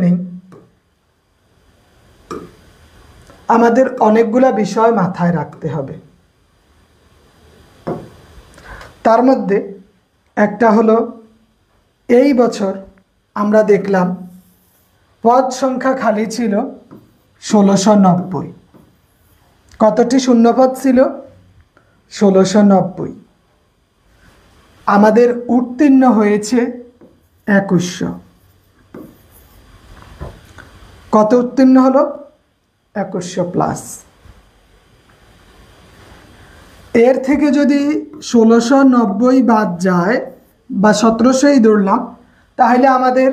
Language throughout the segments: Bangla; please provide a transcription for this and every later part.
নেই, আমাদের অনেকগুলা বিষয় মাথায় রাখতে হবে। তার মধ্যে একটা হলো, এই বছর আমরা দেখলাম পদ সংখ্যা খালি ছিল 1690। কতটি শূন্যপদ ছিল? 1690। আমাদের উত্তীর্ণ হয়েছে 2100। কত উত্তীর্ণ হলো? 2100 প্লাস। এর থেকে যদি 1690 বাদ যায় বা 1700ই ধরলাম, তাহলে আমাদের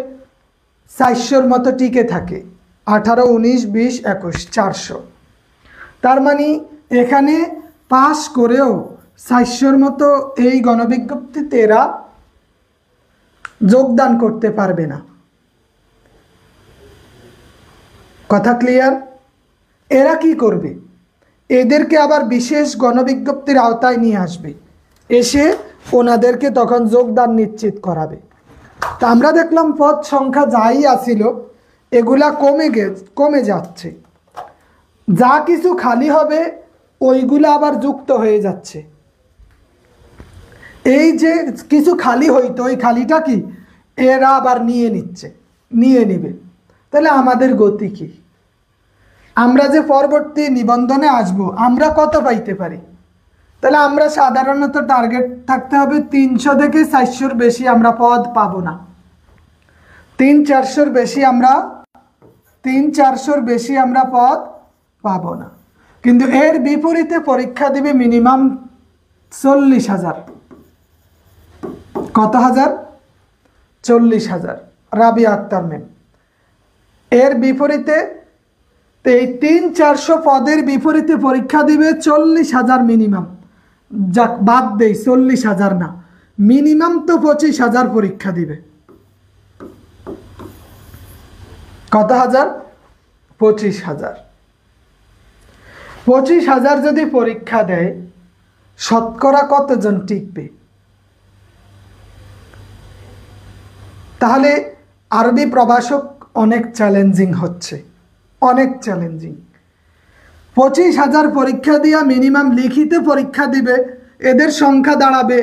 400-র মতো টিকে থাকে। 18, 19, 20, 21, 400। তার মানে এখানে পাস করেও 400-র মতো এই গণবিজ্ঞপ্তিতে এরা যোগদান করতে পারবে না। কথা ক্লিয়ার? এরা কি করবে? এদেরকে আবার বিশেষ গণবিজ্ঞপ্তির আওতায় নিয়ে আসবে, এসে ওনাদেরকে তখন যোগদান নিশ্চিত করাবে। তা আমরা দেখলাম পদ সংখ্যা যাই আসিল এগুলা কমে যাচ্ছে, যা কিছু খালি হবে ওইগুলা আবার যুক্ত হয়ে যাচ্ছে। এই যে কিছু খালি হইতো, ওই খালিটা কি এরা আবার নিয়ে নিবে। তাহলে আমাদের গতি কি? আমরা যে পরবর্তী নিবন্ধনে আসব, আমরা কত পাইতে পারি? তাহলে আমরা সাধারণত টার্গেট থাকতে হবে 300 থেকে 400-র বেশি আমরা পদ পাবো না। 300-400-র বেশি আমরা পদ পাবো না। কিন্তু এর বিপরীতে পরীক্ষা দিবে মিনিমাম 40,000। কত হাজার? 40,000। রাবিয়া আক্তার ম্যাম। এর বিপরীতে এই 300-400 পদের বিপরীতে পরীক্ষা দিবে 40,000 মিনিমাম। যাক বাদ দেই, 40,000 না, মিনিমাম তো 25,000 পরীক্ষা দিবে। কত হাজার? 25,000। 25,000 যদি পরীক্ষা দেয়, শতকরা কতজন টিকবে? তাহলে আরবি প্রভাষক অনেক চ্যালেঞ্জিং হচ্ছে, অনেক চ্যালেঞ্জিং। 25,000 পরীক্ষা দিয়া মিনিমাম লিখিত পরীক্ষা দিবে, এদের সংখ্যা দাঁড়াবে,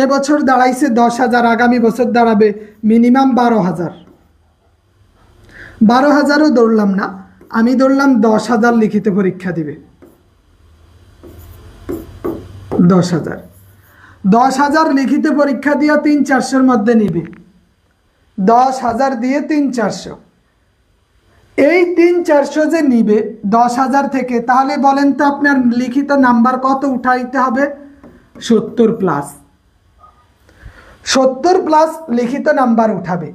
এবছর দাঁড়াইছে 10,000, আগামী বছর দাঁড়াবে মিনিমাম 12,000। 12,000ও ধরলাম না, আমি ধরলাম 10,000 লিখিত পরীক্ষা দিবে। 10,000 লিখিত পরীক্ষা দিয়া 300-400-র মধ্যে নিবে। 10,000 দিয়ে 300-400, এই 300-400 যে নিবে 10,000 থেকে, তাহলে বলেন তো আপনার লিখিত নাম্বার কত উঠাইতে হবে? 70 প্লাস। 70 প্লাস লিখিত নাম্বার উঠাবে।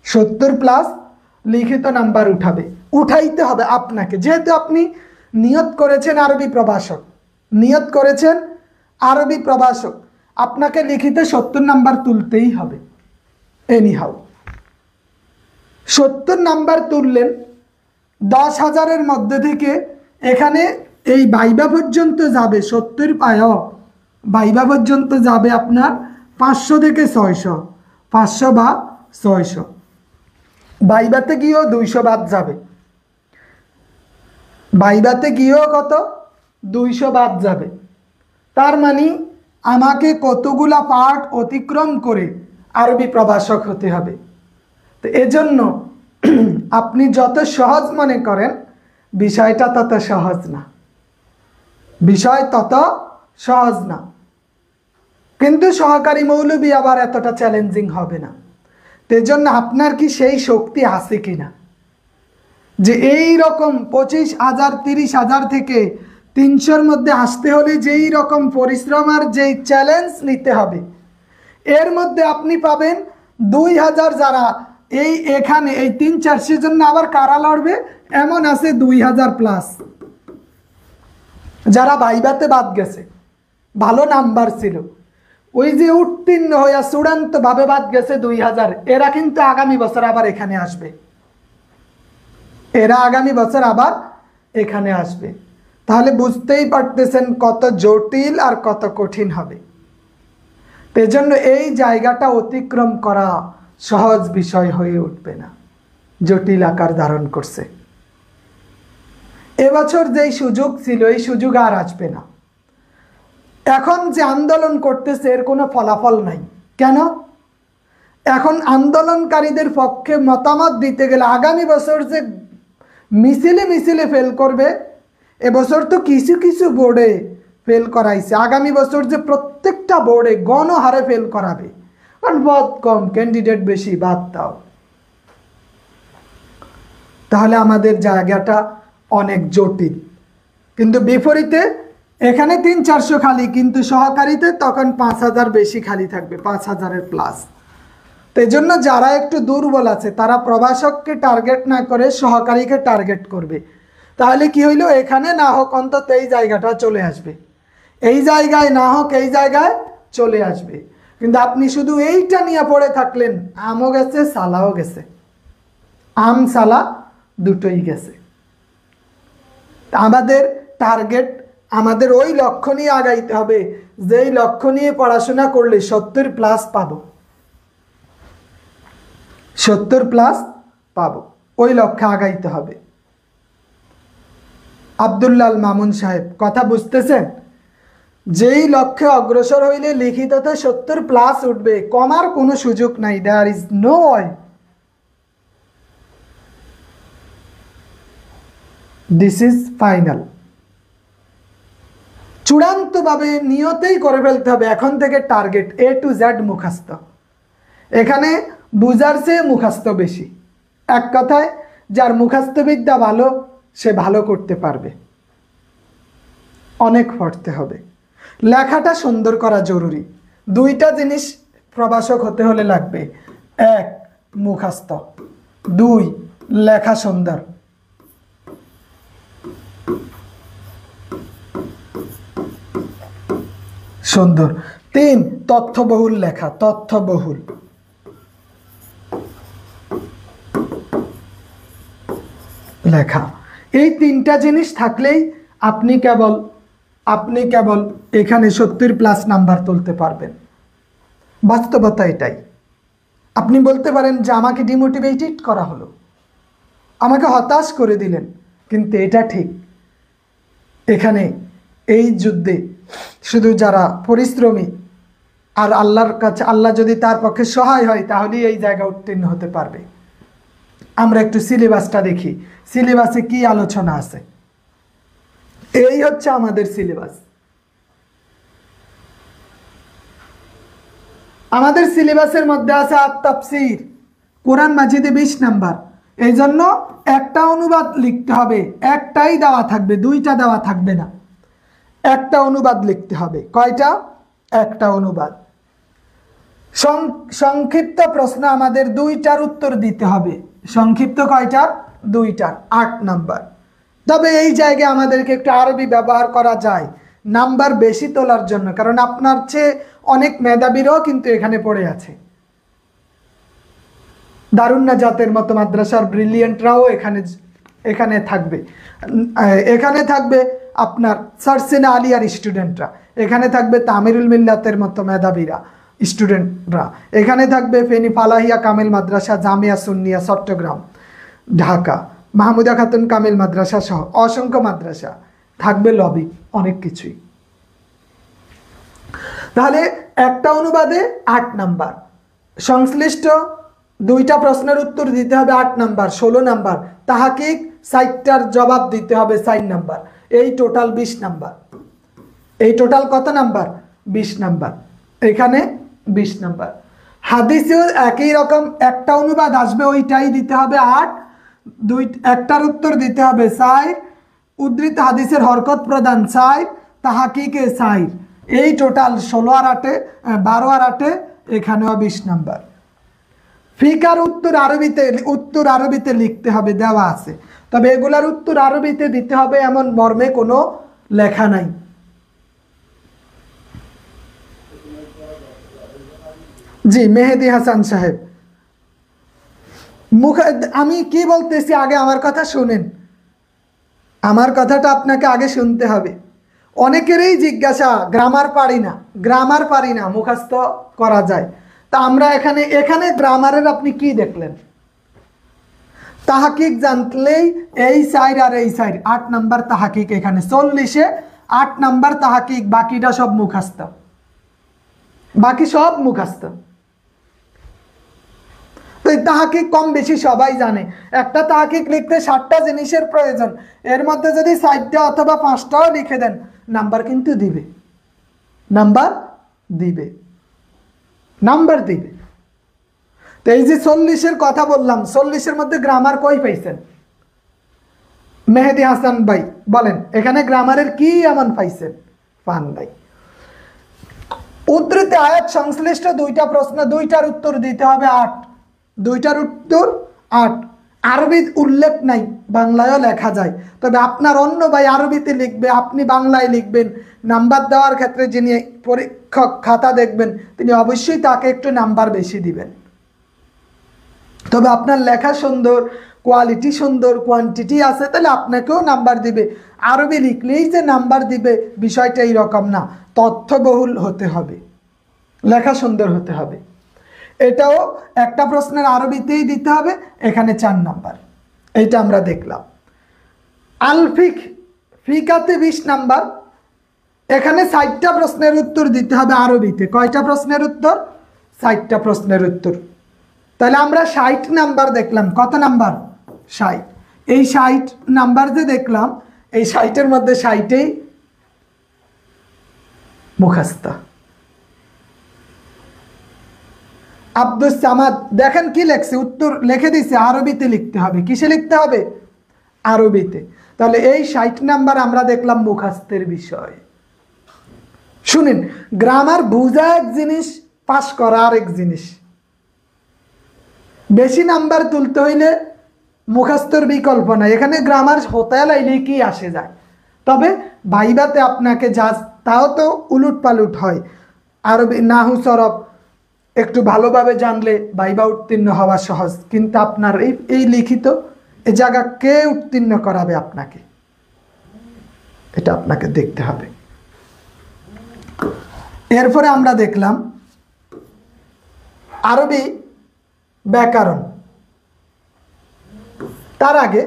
70 প্লাস লিখিত নাম্বার উঠাইতে হবে আপনাকে। যেহেতু আপনি নিয়ত করেছেন আরবি প্রভাষক, আপনাকে লিখিত 70 নাম্বার তুলতেই হবে। এনিহাউ 70 নাম্বার তুললেন, 10,000-এর মধ্যে থেকে এখানে এই ভাইবা পর্যন্ত যাবে 70 ভাইবা পর্যন্ত যাবে আপনার 500 থেকে 600, 500 বা 600। ভাইবাতে গিয়েও 200 বাদ যাবে। ভাইবাতে গিয়েও কত? 200 বাদ যাবে। তার মানে আমাকে কতগুলা পার্ট অতিক্রম করে আরবি প্রভাষক হতে হবে। তো এজন্য আপনি যত সহজ মনে করেন, বিষয়টা তত সহজ না। কিন্তু সহকারী মৌলবী আবার এতটা চ্যালেঞ্জিং হবে না। এজন্য আপনার কি সেই শক্তি আছে কিনা যে এই রকম 25,000 30,000 থেকে 300-র মধ্যে আসতে হলে যেই রকম পরিশ্রম আর যেই চ্যালেঞ্জ নিতে হবে, এর মধ্যে আপনি পাবেন 2,000 যারা এখানে এই 300-400 জন্য আবার কারা লড়বে, এমন আছে 2,000 প্লাস যারা ভাইবাতে বাদ গেছে, ভালো নাম্বার ছিল, ওই যে উত্তীর্ণ হইয়া চূড়ান্ত ভাবে বাদ গেছে 2,000, এরা কিন্তু আগামী বছর আবার এখানে আসবে। তাহলে বুঝতেই পারতেছেন কত জটিল আর কত কঠিন হবে। এজন্য এই জায়গাটা অতিক্রম করা সহজ বিষয় হয়ে উঠবে না। জটিল আকার ধারণ করছে। এবছর যেই সুযোগ ছিল এই সুযোগ আর আসবে না। এখন যে আন্দোলন করতেছে এর কোনো ফলাফল নাই। কেন? এখন আন্দোলনকারীদের পক্ষে মতামত দিতে গেলে আগামী বছর যে মিছিলে মিছিলে ফেল করবে, এবছর তো কিছু কিছু বোর্ডে ফেল করাইছে, আগামী বছর যে প্রত্যেকটা বোর্ডে গণহারে ফেল করাবে, কারণ পদ কম, ক্যান্ডিডেট বেশি, বাদ দাও। তাহলে আমাদের জায়গাটা অনেক জটিল। কিন্তু বিপরীতে এখানে 300-400 খালি, কিন্তু সহকারীতে তখন 5000 বেশি খালি থাকবে, 5000-এর প্লাস। তো এই জন্য যারা একটু দুর্বল আছে তারা প্রভাষককে টার্গেট না করে সহকারীকে টার্গেট করবে। তাহলে কি হইল, এখানে না হোক অন্তত এই জায়গাটা চলে আসবে, এই জায়গায় না হোক এই জায়গায় চলে আসবে। কিন্তু আপনি শুধু এইটা নিয়ে পড়ে থাকলেন, আমও গেছে সালাও গেছে, আম সালা দুটোই গেছে। আমাদের টার্গেট, আমাদের ওই লক্ষ্য নিয়ে আগাইতে হবে, যেই লক্ষ্য নিয়ে পড়াশোনা করলে 70+ পাবো, 70+ পাবো, ওই লক্ষ্যে আগাইতে হবে। আব্দুল্লাহ মামুন সাহেব, কথা বুঝতেছেন? যেই লক্ষ্যে অগ্রসর হইলে লিখিততে 70+ উঠবে, কমার কোনো সুযোগ নাই, there is no way. This is final. চূড়ান্তভাবে নিয়তেই করে ফেলতে হবে এখন থেকে টার্গেট A to Z মুখস্থ। এখানে বুঝার চেয়ে মুখস্থ বেশি। এক কথায় যার মুখস্থবিদ্যা ভালো সে ভালো করতে পারবে। অনেক পড়তে হবে, লেখাটা সুন্দর করা জরুরি। দুইটা জিনিস প্রভাষক হতে হলে লাগবে, 1 মুখস্থ, 2 লেখা সুন্দর। সুন্দর 3 তথ্যবহুল লেখা, তথ্যবহুল। লেখা, এই 3টা জিনিস থাকলেই আপনি কেবল এখানে 70+ নাম্বার তুলতে পারবেন। বাস্তবতা এটাই। আপনি বলতে পারেন যে আমাকে ডিমোটিভেটেড করা হলো, আমাকে হতাশ করে দিলেন, কিন্তু এটা ঠিক। এখানে এই যুদ্ধে শুধু যারা পরিশ্রমী আর আল্লাহর কাছে, আল্লাহ যদি তার পক্ষে সহায় হয়, তাহলেই এই জায়গা উত্তীর্ণ হতে পারবে। আমরা একটু সিলেবাসটা দেখি, সিলেবাসে কি আলোচনা আছে। এই হচ্ছে আমাদের সিলেবাস। আমাদের সিলেবাসের মধ্যে আছে আত-তাফসীর, কোরআন মাজিদে 20 নাম্বার। এই জন্য একটা অনুবাদ লিখতে হবে, একটাই দেওয়া থাকবে, 2টা দেওয়া থাকবে না। একটা অনুবাদ লিখতে হবে। কয়টা? একটা অনুবাদ। সংক্ষিপ্ত প্রশ্ন আমাদের 2টার উত্তর দিতে হবে। সংক্ষিপ্ত কয়টা? 2টার, 8 নাম্বার। তবে এই জায়গায় আমাদেরকে একটু আরবি ব্যবহার করা যায় নাম্বার বেশি তোলার জন্য, কারণ আপনার চেয়ে অনেক মেধাবীরাও কিন্তু এখানে পড়ে আছে। দারুন নাজাতের মতো মাদ্রাসার ব্রিলিয়েন্টরাও এখানে থাকবে। এখানে থাকবে আপনার সারসিনা আলিয়ার স্টুডেন্টরা, এখানে থাকবে তামিরুল মিল্লাতের মতো মেধাবীরা স্টুডেন্টরা, এখানে থাকবে ফেনী ফালাহিয়া কামিল মাদ্রাসা, জামিয়া সুন্নিয়া চট্টগ্রাম, ঢাকা, মাহমুদা খাতুন কামিল মাদ্রাসা সহ অসংখ্য মাদ্রাসা থাকবে, লবি, অনেক কিছুই। তাহলে একটা অনুবাদে 8 নাম্বার, সংশ্লিষ্ট 2টা প্রশ্নের উত্তর দিতে হবে 8 নাম্বার, 16 নাম্বার, তাহাকিক 60টার জবাব দিতে হবে 4 নাম্বার। এই টোটাল 20 নাম্বার। এই টোটাল কত নাম্বার? 20 নাম্বার। এখানে 20 নাম্বার। হাদিসেও একই রকম, একটা অনুবাদ আসবে ওইটাই দিতে হবে 8, একটার উত্তর দিতে হবে 4, উদ্ধৃত হাদিসের হরকত প্রদান 4, তাহাকিকে 4। এই টোটাল 16 আর 8 12 আর 8 এখানেও 20 নাম্বার। ফিকার উত্তর আরবিতে লিখতে হবে, দেওয়া আছে, তবে এগুলার উত্তর আরবিতে দিতে হবে এমন মর্মে কোনো লেখা নাই। জি মেহেদি হাসান সাহেব, আমি কি বলতেছি আগে আমার কথা শুনেন, আমার কথাটা আপনাকে আগে শুনতে হবে। অনেকেরই জিজ্ঞাসা, গ্রামার পারি না, মুখস্থ করা যায়। তা আমরা এখানে গ্রামারের আপনি কি দেখলেন? তাহাকিক জানলেই এই সাইড আর এই সাইড 8 নাম্বার তাহাকিক, এখানে 40-এ 8 নাম্বার তাহাকিক, বাকিটা সব মুখস্থ, বাকি সব মুখস্থ। তো এই তাহাকিক কম বেশি সবাই জানে। একটা তাহাকিক লিখতে 60টা জিনিসের প্রয়োজন, এর মধ্যে যদি 4টা অথবা 5টাও লিখে দেন নাম্বার কিন্তু দিবে, নাম্বার দিবে, নাম্বার দিবে। তো এই যে 40-এর কথা বললাম, 40-এর মধ্যে গ্রামার কই পাইছেন? মেহেদি হাসান ভাই বলেন, এখানে গ্রামারের কি এমন পাইছেন? পান নাই। উদ্ধৃত আয়াত সংশ্লিষ্ট 2টা প্রশ্ন, 2টার উত্তর দিতে হবে 8, 2টার উত্তর 8। আরবি উল্লেখ নাই, বাংলায়ও লেখা যায়, তবে আপনার অন্য ভাই আরবিতে লিখবে, আপনি বাংলায় লিখবেন। নাম্বার দেওয়ার ক্ষেত্রে যিনি পরীক্ষক খাতা দেখবেন তিনি অবশ্যই তাকে একটু নাম্বার বেশি দিবেন। তবে আপনার লেখা সুন্দর, কোয়ালিটি সুন্দর, কোয়ান্টিটি আছে, তাহলে আপনাকেও নাম্বার দিবে। আরবি লিখলেই যে নাম্বার দিবে বিষয়টা এইরকম না, তথ্যবহুল হতে হবে, লেখা সুন্দর হতে হবে। এটাও একটা প্রশ্নের আরবিতেই দিতে হবে, এখানে 4 নাম্বার, এইটা আমরা দেখলাম। আলফিক, ফিকাতে 20 নাম্বার, এখানে 60টা প্রশ্নের উত্তর দিতে হবে আরবিতে। কয়টা প্রশ্নের উত্তর? 60টা প্রশ্নের উত্তর। তাহলে আমরা 60 নাম্বার দেখলাম। কত নাম্বার? 60। এই 60 নাম্বার যে দেখলাম, এই 60-এর মধ্যে 60ই মুখস্থ। আব্দুস সামাদ দেখেন কি লেখছে, উত্তর লিখে দিছে, আরবিতে লিখতে হবে। কিসে লিখতে হবে? আরবিতে। তাহলে এই 60 নাম্বার আমরা দেখলাম মুখস্থের বিষয়। শুনেন, গ্রামার বোঝা এক জিনিস, পাস করা আরেক জিনিস। বেশি নাম্বার তুলতে হইলে মুখস্থর বিকল্প নাই, এখানে গ্রামার হতে লাইলে কি আসে যায়। তবে ভাইবাতে আপনাকে যা, তাও তো উলুট পালুট হয়। আরবি নাহু সরব একটু ভালোভাবে জানলে ভাইবা উত্তীর্ণ হওয়া সহজ, কিন্তু আপনার এই লিখিত এই জায়গা কে উত্তীর্ণ করাবে আপনাকে, এটা আপনাকে দেখতে হবে। এরপরে আমরা দেখলাম আরবি ব্যাকরণ। তার আগে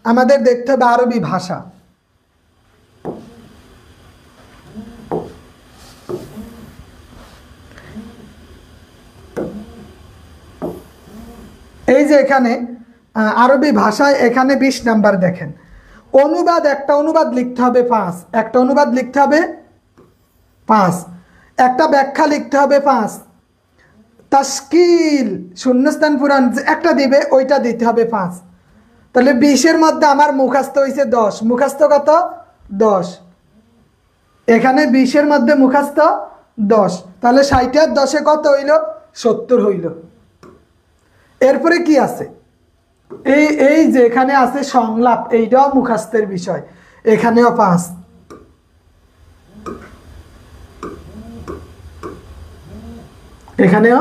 আমাদের দেখতে হবে আরবি ভাষা। এই যে এখানে আরবি ভাষায় এখানে 20 নাম্বার দেখেন। অনুবাদ, একটা অনুবাদ লিখতে হবে 5, একটা অনুবাদ লিখতে হবে 5, একটা ব্যাখ্যা লিখতে হবে 5, তাশকিল শূন্যস্থান পূরণ একটা দিবে, ওইটা দিতে হবে 5। তাহলে 20-এর মধ্যে আমার মুখস্থ হয়েছে 10। মুখস্থ কত? 10। এখানে 20-এর মধ্যে মুখস্থ 10, তাহলে 60 আর 10-এ কত হইল? 70 হইল। এরপরে কি আছে? এই যে এখানে আছে সংলাপ, এইটাও মুখস্থের বিষয়, এখানেও 5। এখানেও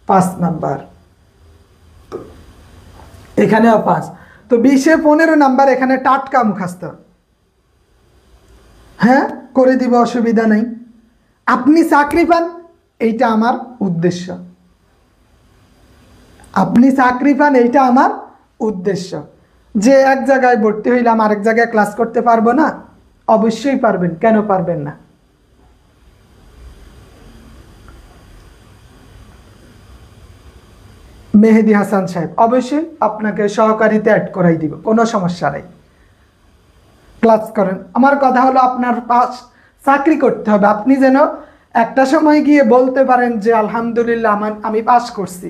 5 নাম্বার, এখানেও 5। তো 20-এ 15 নাম্বার এখানে টাটকা মুখস্থ। হ্যাঁ, করে দিব, অসুবিধা নেই। আপনি চাকরি পান, এইটা আমার উদ্দেশ্য। আপনি চাকরি পান, এইটা আমার উদ্দেশ্য। যে এক জায়গায় ভর্তি হইলাম আরেক জায়গায় ক্লাস করতে পারবো না? অবশ্যই পারবেন, কেন পারবেন না? মেহেদি হাসান সাহেব, অবশ্যই আপনাকে সহকারীতে অ্যাড করাই দিব, কোনো সমস্যা নেই, ক্লাস করেন। আমার কথা হলো আপনার পাস চাকরি করতে হবে, আপনি যেন একটা সময় গিয়ে বলতে পারেন যে আলহামদুলিল্লাহ আমি পাস করছি,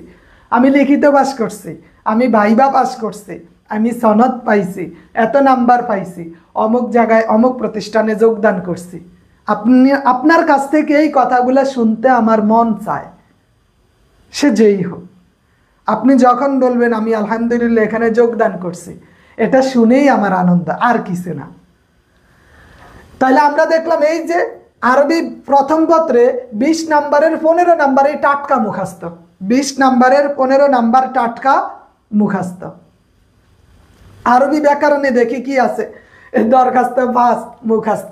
আমি লিখিত পাস করছি, আমি ভাইবা পাস করছি, আমি সনদ পাইছি, এত নাম্বার পাইছি, অমুক জায়গায় অমুক প্রতিষ্ঠানে যোগদান করছি। আপনার কাছ থেকে এই কথাগুলো শুনতে আমার মন চায়, সে যেই হোক। আপনি যখন বলবেন আমি আলহামদুলিল্লাহ এখানে যোগদান করছি, এটা শুনেই আমার আনন্দ, আর কিছু না। তাহলে আমরা দেখলাম এই যে আরবি প্রথম পত্রে 20 নাম্বারের 15 নাম্বারে টাটকা মুখস্থ, 20 নাম্বারের 15 নাম্বার টাটকা মুখস্থ। আরবি ব্যাকরণে দেখি কি আছে, দরখাস্ত 5 মুখস্থ,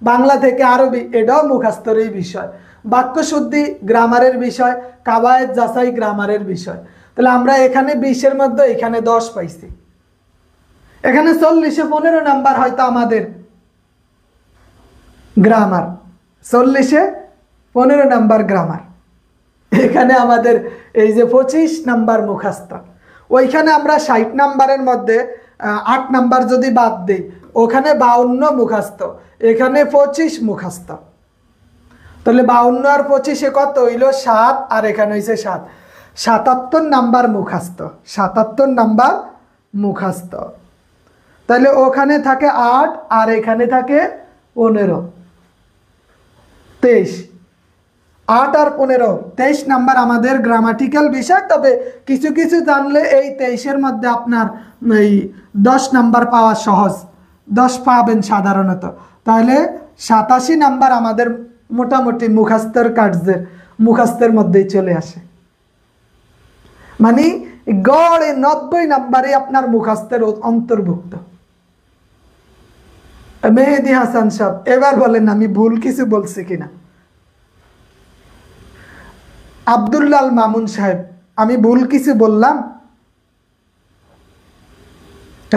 বাংলা থেকে আরবি এটাও মুখস্থেরই বিষয়, বাক্য শুদ্ধি গ্রামারের বিষয়, কাবায়েত যাচাই গ্রামারের বিষয়। তাহলে আমরা এখানে 20-এর মধ্যে এখানে 10 পাইছি। এখানে 40-এ 15 নাম্বার হয়তো আমাদের গ্রামার, 40-এ 15 নাম্বার গ্রামার। এখানে আমাদের এই যে 25 নাম্বার মুখস্থ। ওইখানে আমরা 60 নাম্বারের মধ্যে 8 নাম্বার যদি বাদ দিই, ওখানে 52 মুখস্থ, এখানে 25 মুখস্থ। তাহলে 52 আর 25-এ কত হইল? 7, আর এখানে হইছে 7, 77 নাম্বার মুখস্থ, 77 নাম্বার মুখস্থ। তাহলে ওখানে থাকে 8 আর এখানে থাকে 15, 23। 8 আর 15, 23 নাম্বার আমাদের গ্রামাটিক্যাল বিষয়। তবে কিছু কিছু জানলে এই 23-এর মধ্যে আপনার এই 10 নাম্বার পাওয়া সহজ, 10 পাবেন সাধারণত। তাহলে 87 নাম্বার আমাদের মোটামুটি মুখস্থের কার্যের মুখস্থের মধ্যেই চলে আসে। মানে গড়ে 90 নাম্বারে আপনার মুখস্থের অন্তর্ভুক্ত। মেহেদি হাসান সাহেব, এবার বলেন আমি ভুল কিছু বলছি কিনা? আব্দুল্লাল মামুন সাহেব, আমি ভুল কিছু বললাম?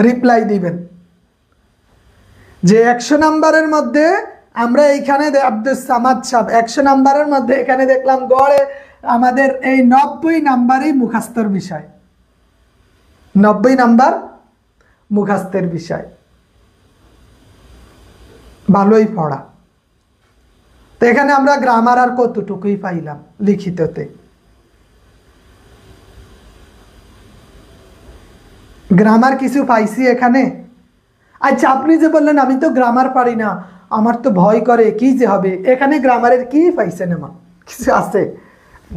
রিপ্লাই দিবেন যে 100 নাম্বারের মধ্যে আমরা এইখানে আব্দুল সামাদ সাহেব 100 নাম্বারের মধ্যে এখানে দেখলাম গড়ে আমাদের এই 90 নাম্বারই মুখস্থের বিষয়, 90 নাম্বার মুখস্থের বিষয়। ভালোই পড়া। তো এখানে আমরা গ্রামার আর কতটুকুই পাইলাম লিখিততে। গ্রামার কিছু পাইছি এখানে। আচ্ছা, আপনি যে বললেন আমি তো গ্রামার পারি না, আমার তো ভয় করে, কি যে হবে, এখানে গ্রামারের কি পাইছেন? আমার কিছু আছে?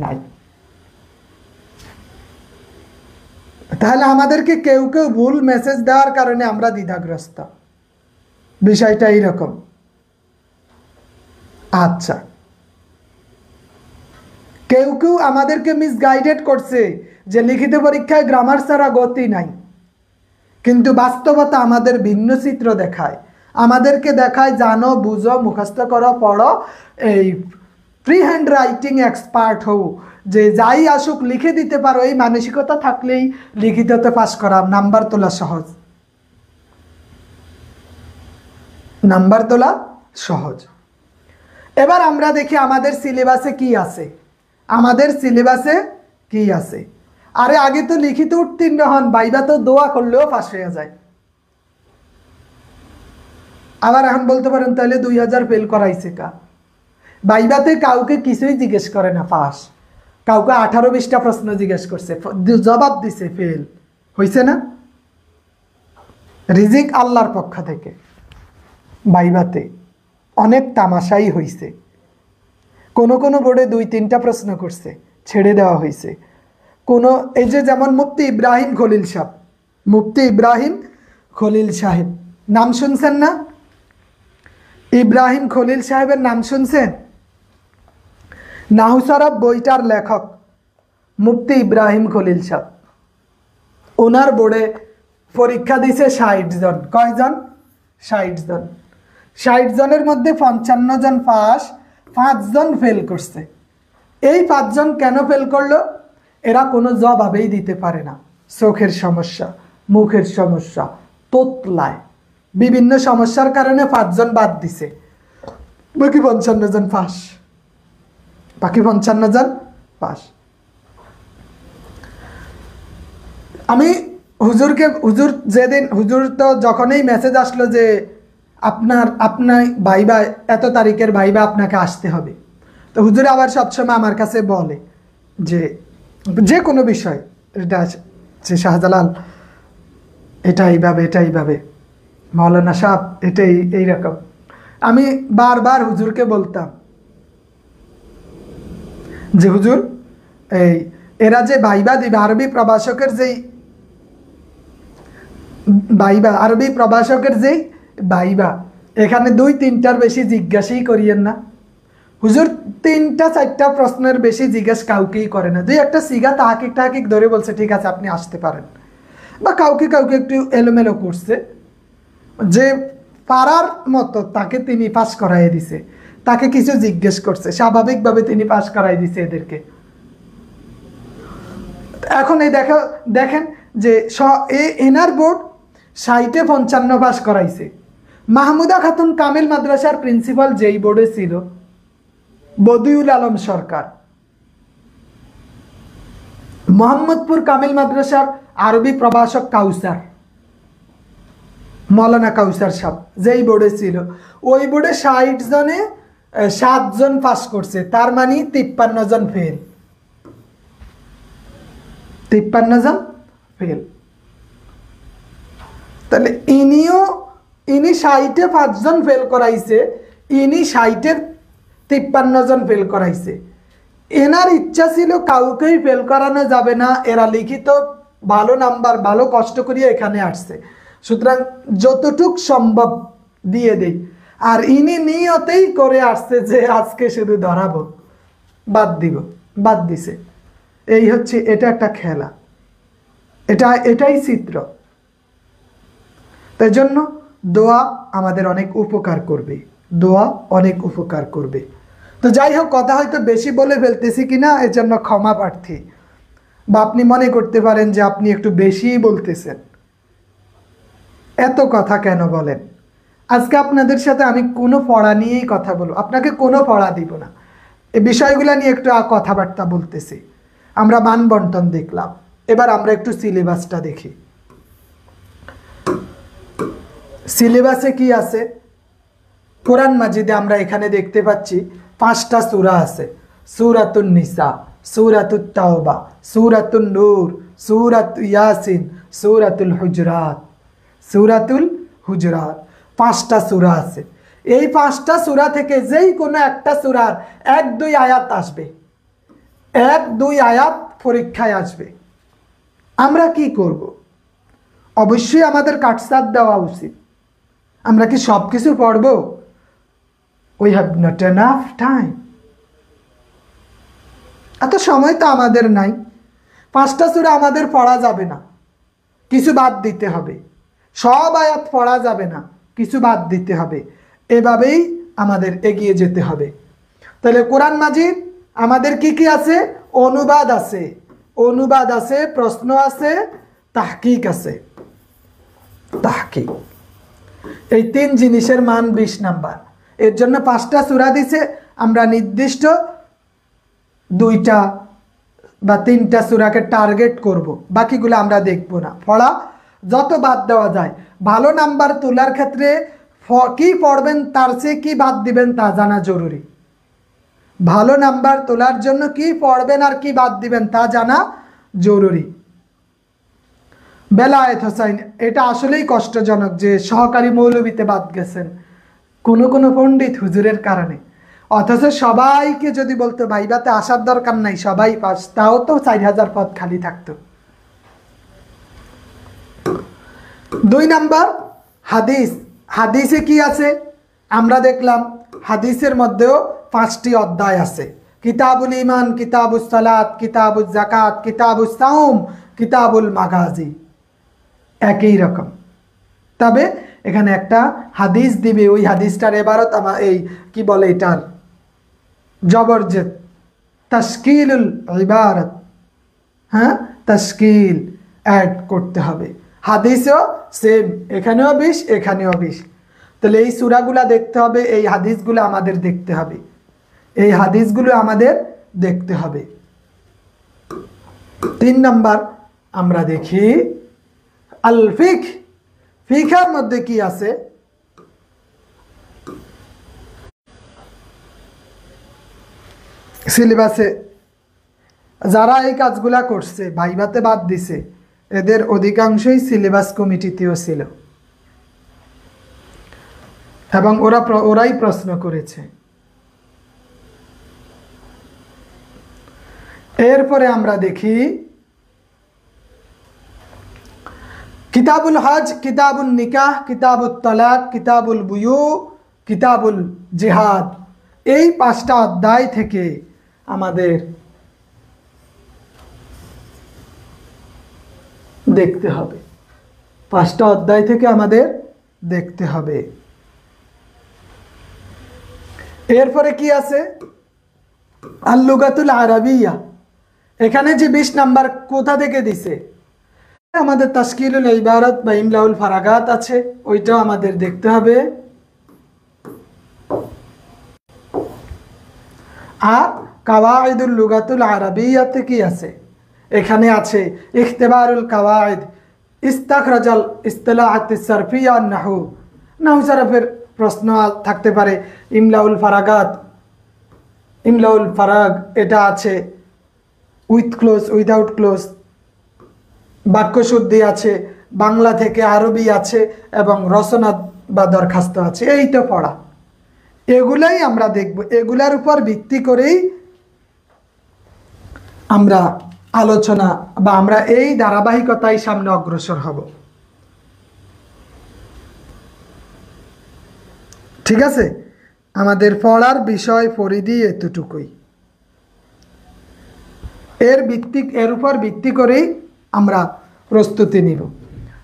নাই। তাহলে আমাদেরকে কেউ কেউ ভুল মেসেজ দেওয়ার কারণে আমরা দ্বিধাগ্রস্ত। বিষয়টা এইরকম। আচ্ছা, কেউ কেউ আমাদেরকে মিসগাইডেড করছে যে লিখিত পরীক্ষায় গ্রামার ছাড়া গতি নাই, কিন্তু বাস্তবতা আমাদের ভিন্ন চিত্র দেখায়। আমাদেরকে দেখায় জানো, বুঝো, মুখস্থ করো, পড়ো, এই ফ্রি হ্যান্ড রাইটিং এক্সপার্ট হও, যে যাই আসুক লিখে দিতে পারো, এই মানসিকতা থাকলেই লিখিততে পাস করা, নাম্বার তোলা সহজ, নাম্বার তোলা সহজ। এবার আমরা দেখি আমাদের সিলেবাসে কি আছে। আমাদের সিলেবাসে কি আছে? আরে আগে তো লিখিত উত্তীর্ণ হন, বাইবা তো দোয়া করলেও পাস হয়ে যায়। আবার এখন বলতে পারেন তাহলে 2000 ফেল করাইছে কা? বাইবাতে কাউকে কিছুই জিজ্ঞেস করে না পাস, কাউকে 18-20টা প্রশ্ন জিজ্ঞেস করছে, জবাব দিছে, ফেল হয়েছে না? রিজিক আল্লাহর পক্ষ থেকে। বাইবাতে অনেক তামাশাই হয়েছে। কোনো কোনো বোর্ডে 2-3টা প্রশ্ন করছে, ছেড়ে দেওয়া হয়েছে। কোনো এই যে যেমন মুফতি ইব্রাহিম খলিল সাহেব, মুফতি ইব্রাহিম খলিল সাহেব নাম শুনছেন না? ইব্রাহিম খলিল সাহেবের নাম শুনছেন? নাহুসরফ বইটার লেখক মুফতি ইব্রাহিম খলিল সাহেব। ওনার বোর্ডে পরীক্ষা দিছে 60 জন। কয়জন? 60 জন। 60 জনের মধ্যে 55 জন পাস, 5 জন ফেল করছে। এই 5 জন কেন ফেল করলো? এরা কোনো জবাবেই দিতে পারে না। চোখের সমস্যা, মুখের সমস্যা, তোতলায়, বিভিন্ন সমস্যার কারণে 5 জন বাদ দিছে। বাকি 55 জন পাস, বাকি 55 জন পাস। আমি হুজুর যেদিন হুজুর তো যখনই মেসেজ আসলো যে আপনার ভাইবা এত তারিখের ভাইবা আপনাকে আসতে হবে, তো হুজুর আবার সবসময় আমার কাছে বলে যে কোনো বিষয়, এটা যে শাহজালাল এটা এইভাবে, মাওলানা সাহেব এটাই এইরকম। আমি বারবার হুজুরকে বলতাম যে হুজুর এরা যে ভাইবা দিবে, আরবি প্রভাষকের যেই ভাইবা, এখানে 2-3টার বেশি জিজ্ঞাসাই করিয়েন না। হুজুর 3-4টা প্রশ্নের বেশি জিজ্ঞাসা কাউকেই করে না। 2-একটা সিগা তাহাকিক ধরে বলছে ঠিক আছে আপনি আসতে পারেন, বা কাউকে একটু এলোমেলো করছে, যে পারার মতো তাকে তিনি পাস করাই দিছে, তাকে কিছু জিজ্ঞেস করছে, স্বাভাবিকভাবে তিনি পাস করাই দিছে এদেরকে। এখন এই দেখেন যে এনার বোর্ড 60-এ 55 পাস করাইছে। মাহমুদা খাতুন কামিল মাদ্রাসার প্রিন্সিপাল যেই বোর্ডে ছিল বদিউল আলম সরকার, মোহাম্মদপুর কামিল মাদ্রাসার আরবি প্রভাষক কাউসার, মৌলানা কাউসার সাহেব যেই বোর্ডে ছিল, ওই বোর্ডে 60 জনে 7 জন পাস করছে, তার মানে 53 জন ফেল। 53 জন ফেল। তাহলে ইনি 60-এ 5 জন ফেল করাইছে, ইনি 60-এর 53 জন ফেল করাইছে। এনার ইচ্ছা ছিল কাউকেই ফেল করানো যাবে না, এরা লিখিত ভালো নাম্বার ভালো কষ্ট করিয়ে এখানে আসছে, সুতরাং যতটুক সম্ভব দিয়ে দেই। আর ইনি নিয়তেই করে আসছে যে আজকে শুধু ধরাবো, বাদ দিছে। এই হচ্ছে, এটা একটা খেলা, এটাই চিত্র। তাই জন্য দোয়া আমাদের অনেক উপকার করবে, দোয়া অনেক উপকার করবে। তো যাই হোক, কথা হয়তো বেশি বলে ফেলতেছি কিনা এর জন্য ক্ষমা প্রার্থী, বা আপনি মনে করতে পারেন যে আপনি একটু বেশিই বলতেছেন, এত কথা কেন বলেন। আজকে আপনাদের সাথে আমি কোনো পড়া নিয়েই কথা বলবো, আপনাকে কোনো পড়া দিব না, এই বিষয়গুলো নিয়ে একটু কথাবার্তা বলতেছি। আমরা মান বন্টন দেখলাম, এবার আমরা একটু সিলেবাসটা দেখি। সিলেবাসে কি আছে? কোরআন মাজিদে আমরা এখানে দেখতে পাচ্ছি 5টা সূরা আছে। সূরাতুন নিসা, সূরাতুত তাওবা, সূরাতুন নূর, সূরাত ইয়াসিন, সূরাতুল হুজরাত। 5টা সূরা আছে। এই 5টা সূরা থেকে যেই কোনো একটা সূরার 1-2 আয়াত আসবে, 1-2 আয়াত পরীক্ষায় আসবে। আমরা কি করব? অবশ্যই আমাদের কাটছাঁট দেওয়া উচিত। আমরা কি সব কিছু পড়ব? We have not enough time. এত সময় তো আমাদের নাই। 5টা সূরা আমাদের পড়া যাবে না, কিছু বাদ দিতে হবে। সব আয়াত পড়া যাবে না, কিছু বাদ দিতে হবে। এভাবেই আমাদের এগিয়ে যেতে হবে। তাহলে কোরআন মাজিদ আমাদের কি আছে? অনুবাদ আছে, প্রশ্ন আছে, তাহকিক আছে। তাহকিক, এই 3 জিনিসের মান 20 নাম্বার। এর জন্য 5টা সূরা দিছে, আমরা নির্দিষ্ট 2টা বা 3টা সূরাকে টার্গেট করব, বাকিগুলো আমরা দেখব না। পড়া যত বাদ দেওয়া যায়। ভালো নাম্বার তোলার ক্ষেত্রে কি পড়বেন তার চেয়ে কি বাদ দিবেন তা জানা জরুরি। ভালো নাম্বার তোলার জন্য কি পড়বেন আর কি বাদ দিবেন তা জানা জরুরি। বেলায়েত হোসাইন, এটা আসলেই কষ্টজনক যে সহকারী মৌলবীতে বাদ গেছেন কোনো পণ্ডিত হুজুরের কারণে। অথচ সবাইকে যদি বলতো ভাইবাতে আসার দরকার নাই, সবাই পাস, তাও তো 4000 পদ খালি থাকতো। 2 নাম্বার হাদিসে কি আছে আমরা দেখলাম। হাদিসের মধ্যেও 5টি অধ্যায় আছে। কিতাবুল ঈমান, কিতাবুস সালাত, কিতাবুজ যাকাত, কিতাবুস সাওম, কিতাবুল মাগাজি, একই রকম। তবে এখানে একটা হাদিস দিবে, ওই হাদিসটার ইবারত এই কি বলে, এটার জবরজেদ, তাশকিলুল ইবারত, হ্যাঁ, তাশকিল অ্যাড করতে হবে। হাদিসও সেম, এখানেও 20, এখানেও 20। তাহলে এই সূরাগুলা দেখতে হবে, এই হাদিসগুলো আমাদের দেখতে হবে, এই হাদিসগুলো আমাদের দেখতে হবে। 3 নাম্বার আমরা দেখি আল ফিকহের মধ্যে কি আছে। সিলেবাসে যারা এই কাজগুলা করছে, ভাইভাতে বাদ দিছে, এদের অধিকাংশই সিলেবাস কমিটিতেও ছিল এবং ওরাই প্রশ্ন করেছে। এরপরে আমরা দেখি কিতাবুল হজ, কিতাবুল নিকাহ, কিতাবুল তালাক, কিতাবুল বুয়ু, কিতাবুল জিহাদ। এই 5টা অধ্যায় থেকে আমাদের দেখতে হবে, 5টা অধ্যায় থেকে আমাদের দেখতে হবে। এরপরে কি আছে? আল লুগাতুল আরাবিয়া, এখানে যে 20 নাম্বার কোথা থেকে দিছে, আমাদের তাশকিলুল ইবারাত বা ইমলাউল ফারাগাত আছে, ওইটাও আমাদের দেখতে হবে। আর কাওয়াইদুল লুগাতুল আরাবিয়াতে কি আছে, এখানে আছে ইখতিবারুল কাওয়াইদ, ইস্তাখরাজাল ইসতিলাহাত সারফিয়া নাহু, নাহু সারফের প্রশ্ন থাকতে পারে। ইমলাউল ফারাগাত, ইমলাউল ফারাগ এটা আছে, উইথ ক্লোজ, উইদাউট ক্লোজ, বাক্যশুদ্ধি আছে, বাংলা থেকে আরবি আছে এবং রচনা বা দরখাস্ত আছে। এই তো পড়া, এগুলাই আমরা দেখব, এগুলার উপর ভিত্তি করেই আমরা আলোচনা বা আমরা এই ধারাবাহিকতায় সামনে অগ্রসর হব। ঠিক আছে, আমাদের পড়ার বিষয় পরিধি এতটুকুই, এর উপর ভিত্তি করেই আমরা প্রস্তুতি নিব।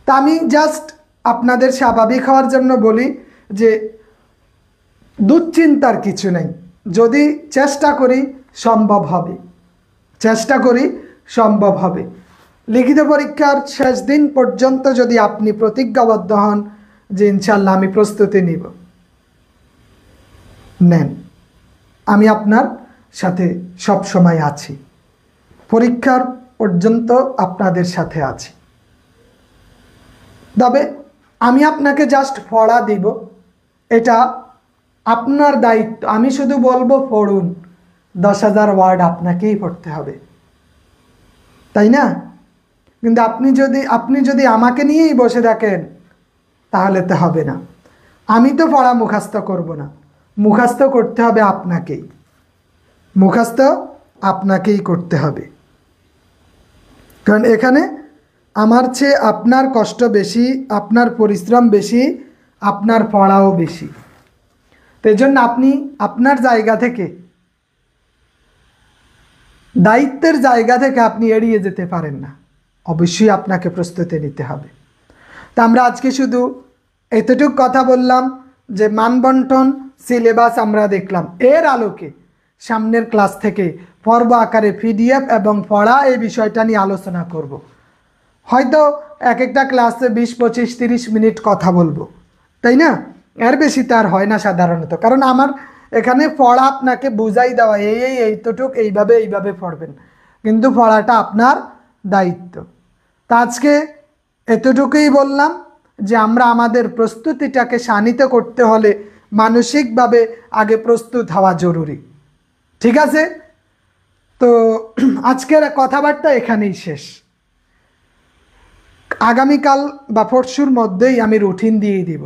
তা আমি জাস্ট আপনাদের স্বাভাবিক হওয়ার জন্য বলি যে দুশ্চিন্তার কিছু নেই, যদি চেষ্টা করি সম্ভব হবে, চেষ্টা করি সম্ভব হবে। লিখিত পরীক্ষার শেষ দিন পর্যন্ত যদি আপনি প্রতিজ্ঞাবদ্ধ হন যে ইনশাল্লাহ আমি প্রস্তুতি নিব, নেন, আমি আপনার সাথে সব সময় আছি, পরীক্ষার পর্যন্ত আপনাদের সাথে আছি। তবে আমি আপনাকে জাস্ট পড়া দিব, এটা আপনার দায়িত্ব। আমি শুধু বলবো পড়ুন, 10,000 ওয়ার্ড আপনাকেই পড়তে হবে, তাই না? কিন্তু আপনি যদি আমাকে নিয়েই বসে থাকেন তাহলে তো হবে না। আমি তো পড়া মুখস্থ করব না, মুখস্থ করতে হবে আপনাকেই, মুখস্থ আপনাকেই করতে হবে। কারণ এখানে আমার চেয়ে আপনার কষ্ট বেশি, আপনার পরিশ্রম বেশি, আপনার পড়াও বেশি। তো এই জন্য আপনি আপনার জায়গা থেকে, দায়িত্বের জায়গা থেকে আপনি এড়িয়ে যেতে পারেন না, অবশ্যই আপনাকে প্রস্তুতি নিতে হবে। তা আমরা আজকে শুধু এতটুকু কথা বললাম যে মানবন্টন সিলেবাস আমরা দেখলাম, এর আলোকে সামনের ক্লাস থেকে পর্ব আকারে পিডিএফ এবং পড়া এই বিষয়টা নিয়ে আলোচনা করব। হয়তো এক একটা ক্লাসে 20, 25, 30 মিনিট কথা বলবো, তাই না? এর বেশি তার হয় না সাধারণত, কারণ আমার এখানে পড়া আপনাকে বুঝাই দেওয়া, এইটুক এইভাবে পড়বেন, কিন্তু পড়াটা আপনার দায়িত্ব। তা আজকে এতটুকুই বললাম যে আমরা আমাদের প্রস্তুতিটাকে শানিত করতে হলে মানসিকভাবে আগে প্রস্তুত হওয়া জরুরি। ঠিক আছে, তো আজকের কথাবার্তা এখানেই শেষ। আগামীকাল বা পরশুর মধ্যেই আমি রুটিন দিয়ে দিব,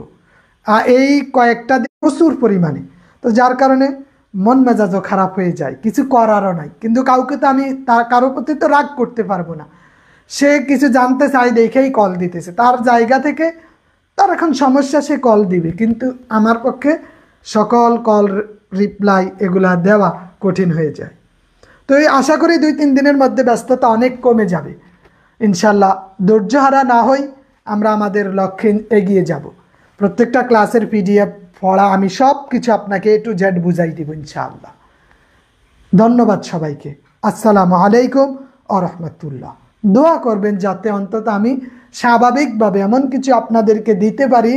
এই কয়েকটা দিন প্রচুর পরিমাণে, তো যার কারণে মন মেজাজও খারাপ হয়ে যায়, কিছু করারও নাই। কিন্তু কাউকে তো আমি কারো প্রতি তো রাগ করতে পারবো না, সে কিছু জানতে চাই দেখেই কল দিতেছে, তার জায়গা থেকে তার এখন সমস্যা, সে কল দিবে, কিন্তু আমার পক্ষে সকল কল রিপ্লাই এগুলা দেওয়া কঠিন হয়ে যায়। তো এই আশা করি 2-3 দিনের মধ্যে ব্যস্ততা অনেক কমে যাবে ইনশাল্লাহ। ধৈর্যহারা না হই, আমরা আমাদের লক্ষ্যে এগিয়ে যাব। প্রত্যেকটা ক্লাসের পিডিএফ পড়া আমি সব কিছু আপনাকে A to Z বুঝাই দিব ইনশাআল্লাহ। ধন্যবাদ সবাইকে। আসসালামু আলাইকুম ওয়া রাহমাতুল্লাহ। দোয়া করবেন যাতে অন্তত আমি স্বাভাবিকভাবে এমন কিছু আপনাদেরকে দিতে পারি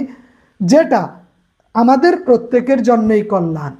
যেটা আমাদের প্রত্যেকের জন্যই কল্যাণ।